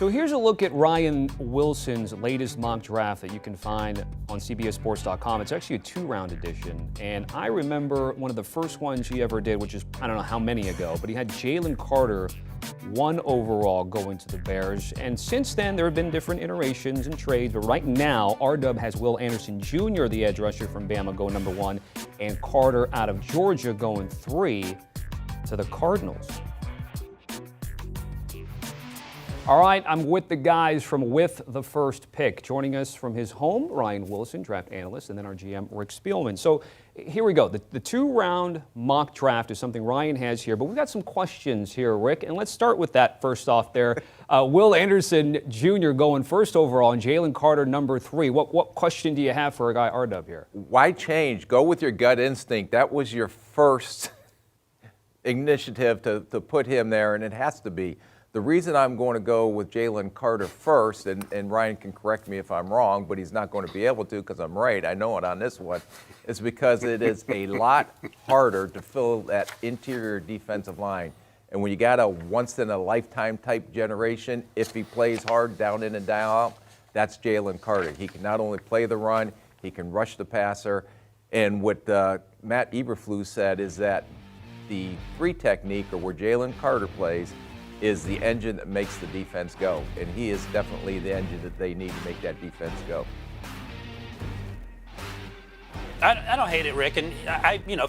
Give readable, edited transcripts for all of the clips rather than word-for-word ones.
So here's a look at Ryan Wilson's latest mock draft that you can find on CBSSports.com. It's actually a two-round edition, and I remember one of the first ones he ever did, which is I don't know how many ago, but he had Jalen Carter 1 overall going to the Bears. And since then, there have been different iterations and trades, but right now, R-Dub has Will Anderson Jr., the edge rusher from Bama, going number 1, and Carter out of Georgia going 3 to the Cardinals. All right, I'm with the guys from With the First Pick. Joining us from his home, Ryan Wilson, draft analyst, and then our GM, Rick Spielman. So here we go. The two-round mock draft is something Ryan has here, but we've got some questions here, Rick, and let's start with that first off there. Will Anderson Jr. going first overall and Jalen Carter number 3. What question do you have for a guy R-Dub here? Why change? Go with your gut instinct. That was your first initiative to put him there, and it has to be. The reason I'm going to go with Jalen Carter first, and Ryan can correct me if I'm wrong, but he's not going to be able to because I'm right, I know it on this one, is because it is a lot harder to fill that interior defensive line. And when you got a once-in-a-lifetime type generation, if he plays hard down in and down out, that's Jalen Carter. He can not only play the run, he can rush the passer. And what Matt Eberflus said is that the 3 technique, or where Jalen Carter plays, is the engine that makes the defense go. And he is definitely the engine that they need to make that defense go. I don't hate it, Rick. And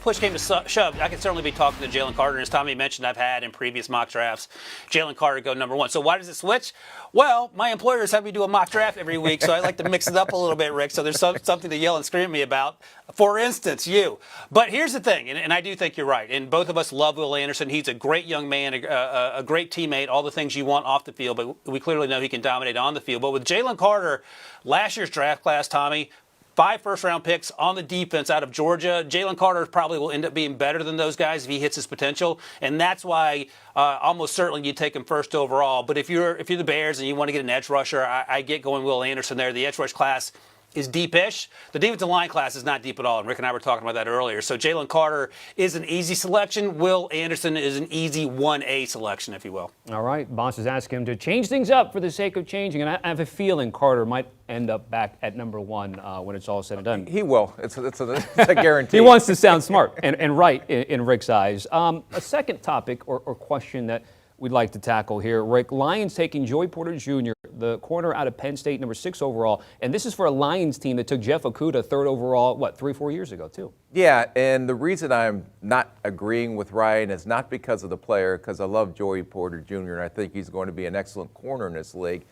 push came to shove, I can certainly be talking to Jalen Carter. And as Tommy mentioned, I've had in previous mock drafts, Jalen Carter go number 1. So why does it switch? Well, my employers have me do a mock draft every week, so I like to mix it up a little bit, Rick. So there's something to yell and scream at me about. For instance, you. But here's the thing, and I do think you're right. And both of us love Will Anderson. He's a great young man, a great teammate, all the things you want off the field. But we clearly know he can dominate on the field. But with Jalen Carter, last year's draft class, Tommy, 5 first-round picks on the defense out of Georgia. Jalen Carter probably will end up being better than those guys if he hits his potential, and that's why almost certainly you take him first overall. But if you're the Bears and you want to get an edge rusher, I get going Will Anderson there. The edge rush class is deep-ish. The defensive line class is not deep at all, and Rick and I were talking about that earlier. So Jalen Carter is an easy selection. Will Anderson is an easy 1A selection, if you will. All right, boss is asking him to change things up for the sake of changing, and I have a feeling Carter might end up back at number 1 when it's all said and done. He will. It's a guarantee. He wants to sound smart and right in Rick's eyes. A second topic or question that we'd like to tackle here, Rick. Lions taking Joey Porter Jr., the corner out of Penn State, number 6 overall. And this is for a Lions team that took Jeff Okudah 3rd overall, 3-4 years ago, too? Yeah, and the reason I'm not agreeing with Ryan is not because of the player, because I love Joey Porter Jr., and I think he's going to be an excellent corner in this league.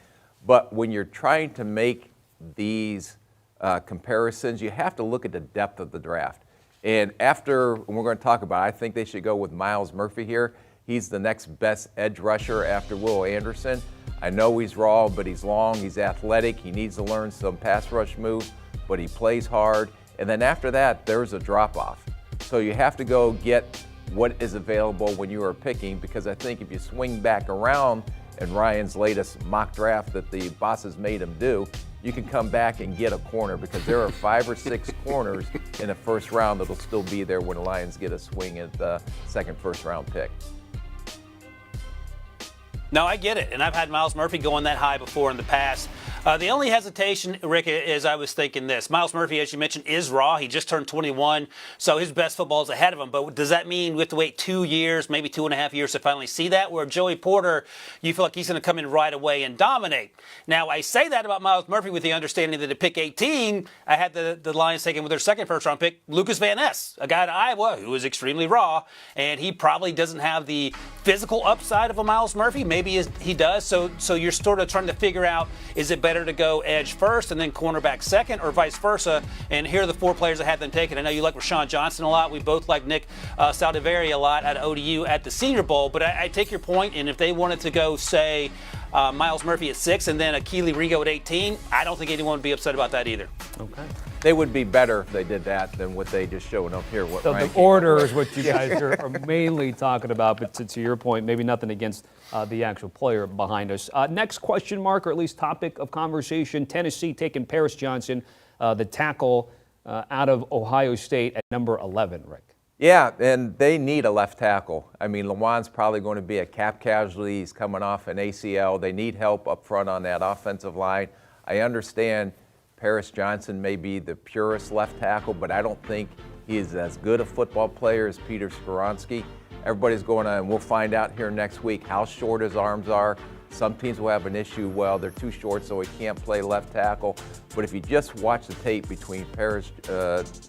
But when you're trying to make these comparisons, you have to look at the depth of the draft. And after, we're going to talk about it, I think they should go with Myles Murphy here. He's the next best edge rusher after Will Anderson. I know he's raw, but he's long, he's athletic, he needs to learn some pass rush moves, but he plays hard. And then after that, there's a drop-off. So you have to go get what is available when you are picking, because I think if you swing back around in Ryan's latest mock draft that the bosses made him do, you can come back and get a corner, because there are 5 or 6 corners in the first round that'll still be there when the Lions get a swing at the second first-round pick. No, I get it, and I've had Myles Murphy going that high before in the past. The only hesitation, Rick, is I was thinking this. Myles Murphy, as you mentioned, is raw. He just turned 21, so his best football is ahead of him. But does that mean we have to wait 2 years, maybe 2.5 years to finally see that? Where Joey Porter, you feel like he's going to come in right away and dominate. Now, I say that about Myles Murphy with the understanding that at pick 18, I had the Lions taking with their second first-round pick, Lucas Van Ness, a guy at Iowa who is extremely raw, and he probably doesn't have the physical upside of a Myles Murphy. Maybe he does. So you're sort of trying to figure out, is it better to go edge first and then cornerback second, or vice versa? And here are the 4 players I had them taken. I know you like Rashawn Johnson a lot. We both like Nick Saldiveri a lot at ODU at the Senior Bowl. But I take your point, and if they wanted to go, say, Myles Murphy at 6 and then Akili Rigo at 18, I don't think anyone would be upset about that either. Okay. They would be better if they did that than what they just showing up here. So the order is what you guys are mainly talking about, but to your point, maybe nothing against the actual player behind us. Next question mark, or at least topic of conversation, Tennessee taking Paris Johnson, the tackle out of Ohio State at number 11, Rick. Yeah, and they need a left tackle. I mean, Lawan's probably going to be a cap casualty. He's coming off an ACL. They need help up front on that offensive line. I understand Paris Johnson may be the purest left tackle, but I don't think he is as good a football player as Peter Skoronski. Everybody's going on, and we'll find out here next week how short his arms are. Some teams will have an issue, well, they're too short, so he can't play left tackle. But if you just watch the tape between Paris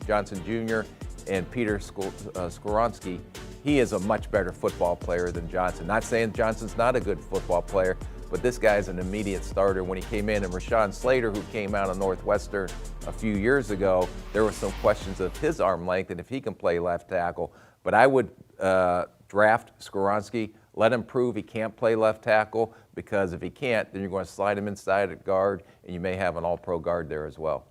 Johnson Jr. and Peter Skoronski, he is a much better football player than Johnson. Not saying Johnson's not a good football player, but this guy's an immediate starter. When he came in, and Rashawn Slater, who came out of Northwestern a few years ago, there were some questions of his arm length and if he can play left tackle. But I would draft Skoronski, let him prove he can't play left tackle, because if he can't, then you're going to slide him inside at guard, and you may have an all-pro guard there as well.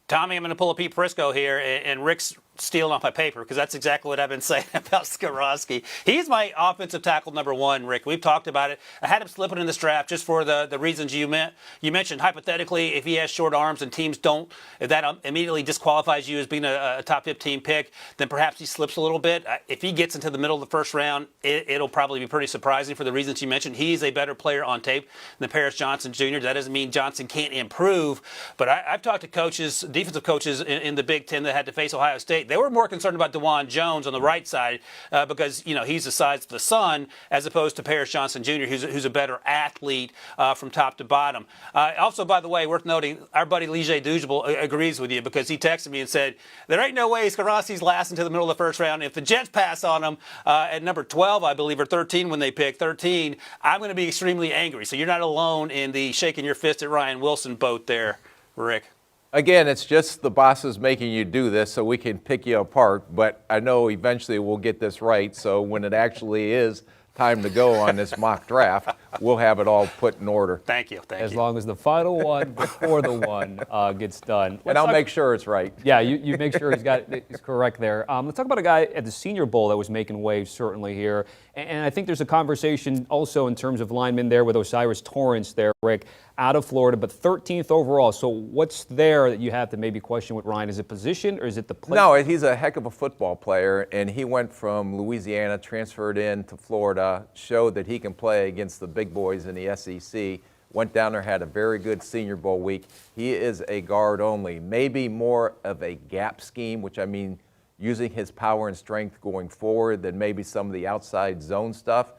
Tommy, I'm going to pull a Pete Prisco here, and Rick's stealing off my paper because that's exactly what I've been saying about Skoronski. He's my offensive tackle number one, Rick. We've talked about it. I had him slipping in this draft just for the reasons you mentioned. Hypothetically, if he has short arms and teams don't, if that immediately disqualifies you as being a top 15 pick, then perhaps he slips a little bit. If he gets into the middle of the first round, it'll probably be pretty surprising for the reasons you mentioned. He's a better player on tape than Paris Johnson Jr. That doesn't mean Johnson can't improve, but I've talked to coaches, defensive coaches in the Big Ten that had to face Ohio State. They were more concerned about DeJuan Jones on the right side because he's the size of the sun, as opposed to Paris Johnson Jr., who's a better athlete from top to bottom. Also, by the way, worth noting, our buddy Lige Dujable agrees with you because he texted me and said, there ain't no way Skoronski's lasting to the middle of the first round. If the Jets pass on him at number 12, I believe, or 13 when they pick 13, I'm going to be extremely angry. So you're not alone in the shaking your fist at Ryan Wilson boat there, Rick. Again, it's just the bosses making you do this so we can pick you apart, but I know eventually we'll get this right, so when it actually is time to go on this mock draft, we'll have it all put in order. Thank you. As long as the final one before the one gets done. And I'll make sure it's right. Yeah, you make sure he's correct there. Let's talk about a guy at the Senior Bowl that was making waves certainly here. And I think there's a conversation also in terms of linemen there with Osiris Torrance there, Rick, out of Florida, but 13th overall. So what's there that you have to maybe question with Ryan? Is it position or is it the play? No, he's a heck of a football player, and he went from Louisiana, transferred in to Florida, showed that he can play against the big boys in the SEC, went down there, had a very good Senior Bowl week. He is a guard only, maybe more of a gap scheme, which I mean using his power and strength going forward than maybe some of the outside zone stuff.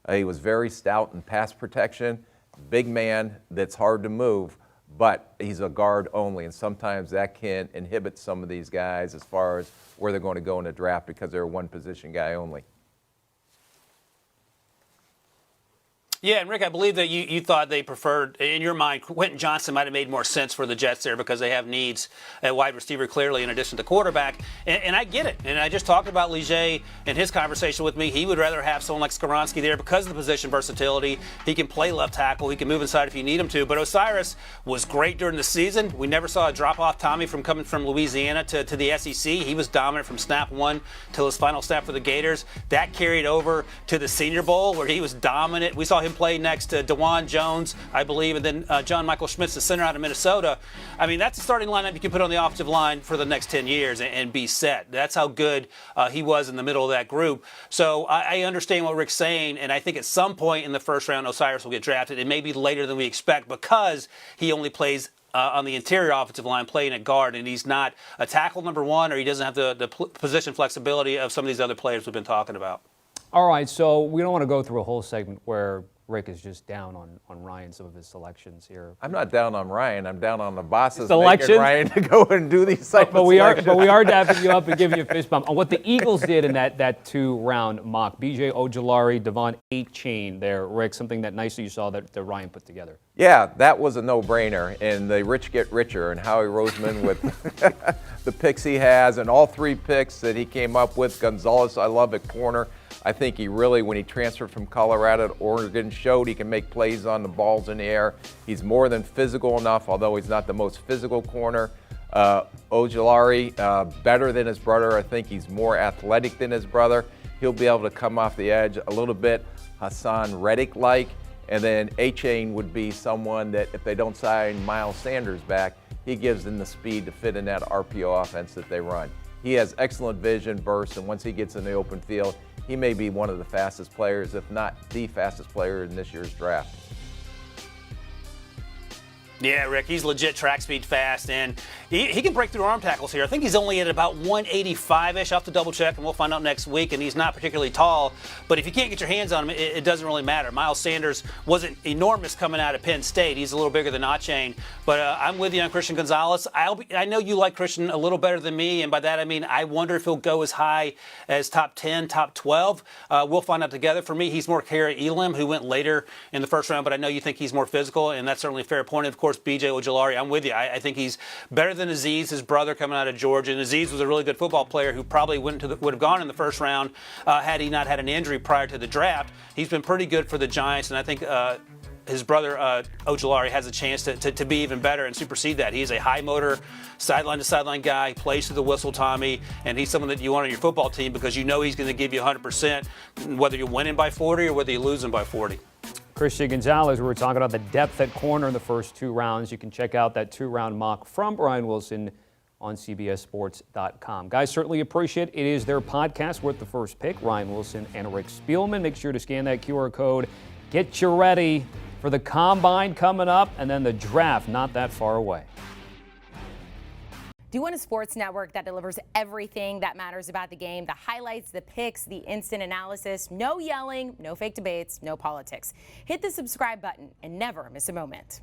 He was very stout in pass protection, big man that's hard to move, but he's a guard only, and sometimes that can inhibit some of these guys as far as where they're going to go in the draft because they're a one-position guy only. Yeah, and Rick, I believe that you thought they preferred, in your mind, Quentin Johnson might have made more sense for the Jets there because they have needs at wide receiver clearly in addition to quarterback. And I get it. And I just talked about Lige in his conversation with me. He would rather have someone like Skoronski there because of the position versatility. He can play left tackle. He can move inside if you need him to. But Osiris was great during the season. We never saw a drop-off, Tommy, from coming from Louisiana to the SEC. He was dominant from snap one till his final snap for the Gators. That carried over to the Senior Bowl where he was dominant. We saw him play next to DeJuan Jones, I believe, and then John Michael Schmitz, the center out of Minnesota. I mean, that's a starting lineup you can put on the offensive line for the next 10 years and be set. That's how good he was in the middle of that group. So I understand what Rick's saying, and I think at some point in the first round, Osiris will get drafted. It may be later than we expect because he only plays on the interior offensive line playing at guard, and he's not a tackle number one, or he doesn't have the position flexibility of some of these other players we've been talking about. All right, so we don't want to go through a whole segment where Rick is just down on Ryan, some of his selections here. I'm not down on Ryan. I'm down on the bosses Selections? making Ryan to go and do these type of selections. But we are dapping you up and giving you a fist bump on what the Eagles did in that two-round mock. B.J. Ojulari, Devon Achane there, Rick, something that nicely you saw that Ryan put together. Yeah, that was a no-brainer. And the rich get richer, and Howie Roseman with the picks he has, and all three picks that he came up with. Gonzalez, I love at corner. I think he really, when he transferred from Colorado to Oregon, showed he can make plays on the balls in the air. He's more than physical enough, although he's not the most physical corner. Ojulari, better than his brother. I think he's more athletic than his brother. He'll be able to come off the edge a little bit Hassan Reddick-like. And then Achane would be someone that if they don't sign Miles Sanders back, he gives them the speed to fit in that RPO offense that they run. He has excellent vision, burst, and once he gets in the open field, he may be one of the fastest players, if not the fastest player in this year's draft. Yeah, Rick, he's legit track speed fast, and he can break through arm tackles here. I think he's only at about 185-ish. I'll have to double check, and we'll find out next week, and he's not particularly tall. But if you can't get your hands on him, it doesn't really matter. Miles Sanders wasn't enormous coming out of Penn State. He's a little bigger than Achane. But I'm with you on Christian Gonzalez. I know you like Christian a little better than me, and by that I mean I wonder if he'll go as high as top 10, top 12. We'll find out together. For me, he's more Kara Elam, who went later in the first round, but I know you think he's more physical, and that's certainly a fair point. Of course, B.J. Ojulari, I'm with you. I think he's better than Aziz, his brother coming out of Georgia. And Aziz was a really good football player who probably would have gone in the first round had he not had an injury prior to the draft. He's been pretty good for the Giants, and I think his brother Ojulari has a chance to be even better and supersede that. He's a high motor, sideline to sideline guy. He plays to the whistle, Tommy, and he's someone that you want on your football team because you know he's going to give you 100%, whether you're winning by 40 or whether you're losing by 40. Christian Gonzalez, we were talking about the depth at corner in the first 2 rounds. You can check out that 2-round mock from Brian Wilson on CBSSports.com. Guys, certainly appreciate it. It is their podcast with the first pick, Ryan Wilson and Rick Spielman. Make sure to scan that QR code. Get you ready for the Combine coming up and then the draft not that far away. Do you want a sports network that delivers everything that matters about the game? The highlights, the picks, the instant analysis, no yelling, no fake debates, no politics. Hit the subscribe button and never miss a moment.